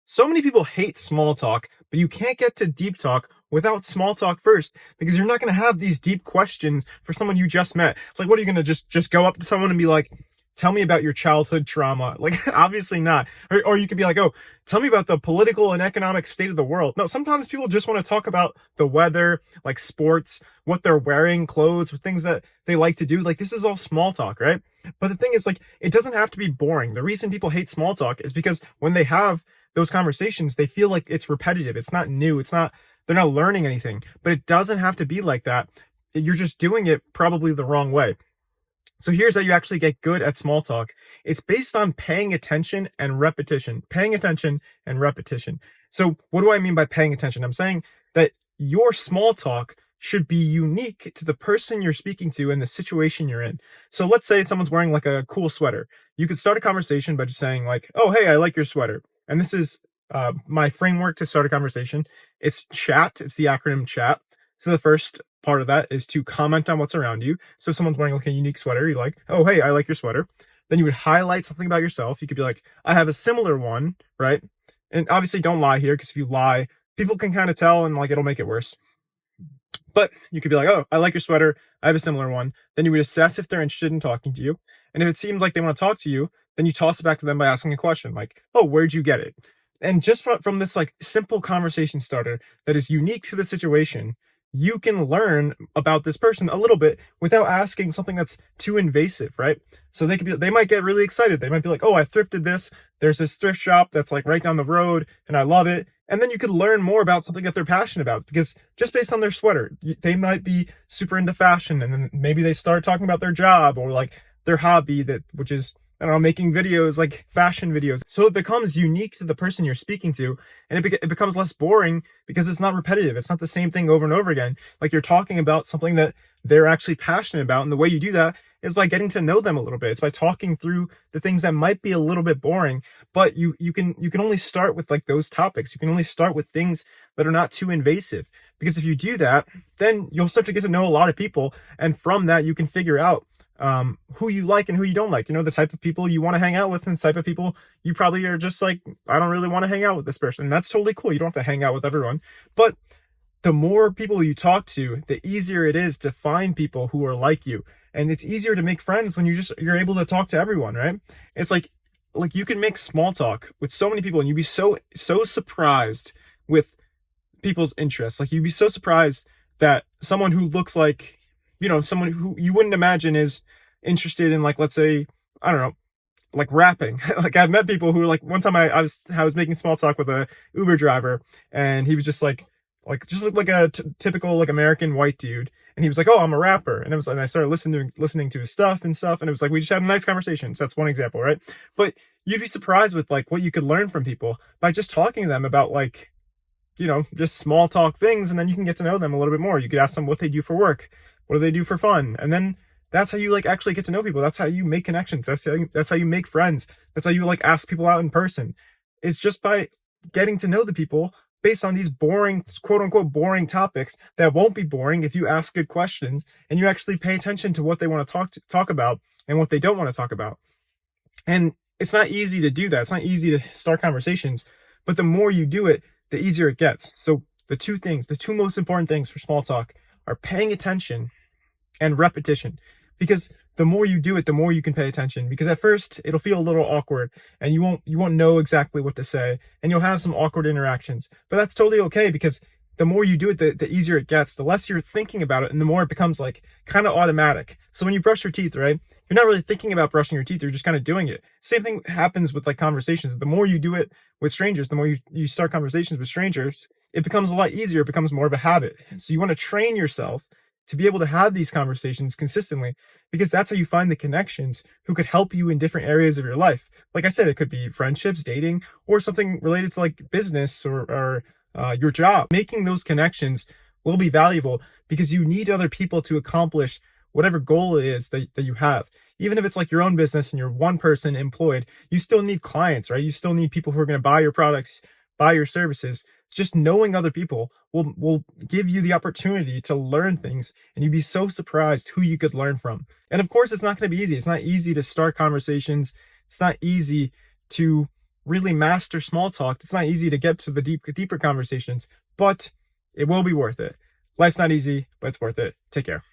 So many people hate small talk, but you can't get to deep talk without small talk first because you're not going to have these deep questions for someone you just met. Like, what are you going to just go up to someone and be like, tell me about your childhood trauma? Like, obviously not. Or you could be like, oh, tell me about the political and economic state of the world. No, sometimes people just want to talk about the weather, like sports, what they're wearing, clothes, or things that they like to do. Like, this is all small talk, right? But the thing is, like, it doesn't have to be boring. The reason people hate small talk is because when they have those conversations, they feel like it's repetitive. It's not new. They're not learning anything, but it doesn't have to be like that. You're just doing it probably the wrong way. So here's how you actually get good at small talk. It's based on paying attention and repetition. Paying attention and repetition. So what do I mean by paying attention? I'm saying that your small talk should be unique to the person you're speaking to and the situation you're in. So let's say someone's wearing like a cool sweater. You could start a conversation by just saying like, "Oh, hey, I like your sweater." And this is my framework to start a conversation. It's chat. It's the acronym chat. So the first part of that is to comment on what's around you. So if someone's wearing like a unique sweater, you're like, "Oh, hey, I like your sweater." Then you would highlight something about yourself. You could be like, "I have a similar one," right? And obviously don't lie here, because if you lie, people can kind of tell and like it'll make it worse. But you could be like, "Oh, I like your sweater. I have a similar one." Then you would assess if they're interested in talking to you. And if it seems like they want to talk to you, then you toss it back to them by asking a question like, "Oh, where'd you get it?" And just from this like simple conversation starter that is unique to the situation, you can learn about this person a little bit without asking something that's too invasive, right? So they might get really excited. They might be like, "Oh, I thrifted this. There's this thrift shop that's like right down the road and I love it." And then you could learn more about something that they're passionate about, because just based on their sweater, they might be super into fashion, and then maybe they start talking about their job or like their hobby, which is, I don't know, making videos, like fashion videos. So it becomes unique to the person you're speaking to, and it becomes less boring because it's not repetitive. It's not the same thing over and over again. Like, you're talking about something that they're actually passionate about. And the way you do that is by getting to know them a little bit. It's by talking through the things that might be a little bit boring, but you can only start with like those topics. You can only start with things that are not too invasive, because if you do that, then you'll start to get to know a lot of people. And from that, you can figure out who you like and who you don't like. The type of people you want to hang out with, and the type of people you probably are just like, "I don't really want to hang out with this person." And that's totally cool. You don't have to hang out with everyone, but the more people you talk to, the easier it is to find people who are like you. And it's easier to make friends when you're able to talk to everyone, right? It's like you can make small talk with so many people, and you'd be so surprised with people's interests. Like, you'd be so surprised that someone who looks like, someone who you wouldn't imagine is interested in, like, let's say, I don't know, like rapping. Like, I've met people who are like, one time I was making small talk with a Uber driver, and he was just like just looked like a typical like American white dude, and he was like, "Oh, I'm a rapper," and I started listening to his stuff, and it was like, we just had a nice conversation. So that's one example, right? But you'd be surprised with like what you could learn from people by just talking to them about like, just small talk things, and then you can get to know them a little bit more. You could ask them what they do for work, what do they do for fun, and then that's how you like actually get to know people. That's how you make connections. That's how you make friends. That's how you like ask people out in person. It's just by getting to know the people based on these boring, quote unquote, boring topics that won't be boring if you ask good questions and you actually pay attention to what they want to talk about and what they don't want to talk about. And it's not easy to do that. It's not easy to start conversations, but the more you do it, the easier it gets. So the two most important things for small talk are paying attention and repetition, because the more you do it, the more you can pay attention. Because at first it'll feel a little awkward, and you won't know exactly what to say, and you'll have some awkward interactions, but that's totally okay, because the more you do it, the easier it gets, the less you're thinking about it, and the more it becomes like kind of automatic. So when you brush your teeth, right, you're not really thinking about brushing your teeth, you're just kind of doing it. Same thing happens with like conversations. The more you do it with strangers, the more you start conversations with strangers, it becomes a lot easier. It becomes more of a habit. So you want to train yourself to be able to have these conversations consistently, because that's how you find the connections who could help you in different areas of your life. Like I said, it could be friendships, dating, or something related to like business or your job. Making those connections will be valuable, because you need other people to accomplish whatever goal it is that you have. Even if it's like your own business and you're one person employed, you still need clients, right? You still need people who are going to buy your products, buy your services. Just knowing other people will give you the opportunity to learn things, and you'd be so surprised who you could learn from. And of course, it's not going to be easy. It's not easy to start conversations. It's not easy to really master small talk. It's not easy to get to the deeper conversations, but it will be worth it. Life's not easy, but it's worth it. Take care.